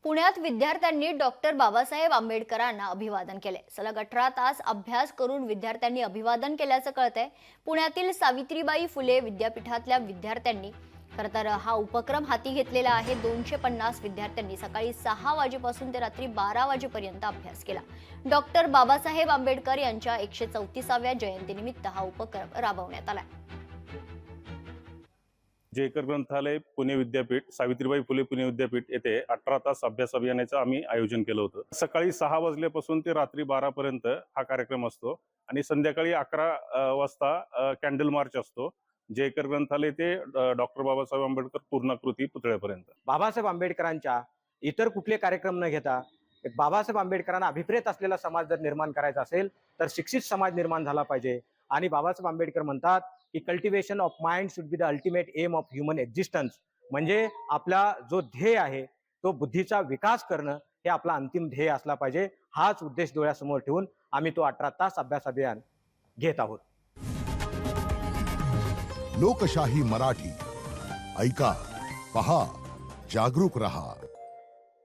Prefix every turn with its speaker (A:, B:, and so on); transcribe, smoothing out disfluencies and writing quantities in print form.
A: पुण्यात विद्यार्थ्यांनी डॉक्टर बाबासाहेब आंबेडकरांना अभिवादन केले। सलग 18 तास अभ्यास करून विद्यार्थ्यांनी अभिवादन केल्याचं कळतंय। पुण्यातील सावित्रीबाई फुले विद्यापीठातल्या विद्यार्थ्यांनी खरं तर हा उपक्रम हाती घेतलेला आहे। 250 विद्यार्थ्यांनी सकाळी 6 वाजेपासून ते रात्री 12 वाजेपर्यंत अभ्यास केला। डॉक्टर बाबासाहेब आंबेडकर यांच्या 134व्या जयंतीनिमित्त हा उपक्रम राबवण्यात आला।
B: जयकर ग्रंथालय पुणे विद्यापीठ, सावित्रीबाई फुले पुणे विद्यापीठ येथे 18 तास अभ्यास अभियानाचं आम्ही आयोजन केलं होतं। सकाळी 6 वाजल्यापासून ते रात्री 12 पर्यंत हा कार्यक्रम असतो आणि संध्याकाळी 11 वाजता कॅन्डल मार्च असतो। जयकर ग्रंथालय ते डॉक्टर बाबासाहेब आंबेडकर पूर्णाकृती पुतळ्यापर्यंत।
C: बाबासाहेब आंबेडकरांच्या इतर कुठले कार्यक्रम न घेता एक बाबासाहेब आंबेडकरांना अभिप्रेत असलेला समाज जर निर्माण करायचा असेल तर शिक्षित समाज निर्माण झाला पाहिजे। आणि बाबासाहेब आंबेडकर म्हणतात की cultivation of mind should be the ultimate aim of human existence, म्हणजे आपला जो ध्येय आहे तो बुद्धीचा विकास करणं हे आपला अंतिम ध्येय असला पाहिजे। हाच उद्देश डोळ्यासमोर ठेवून आम्ही तो 18 तास अभ्यास अभियान घेत आहोत।
D: लोकशाही मराठी ऐका, पहा, जागरूक रहा।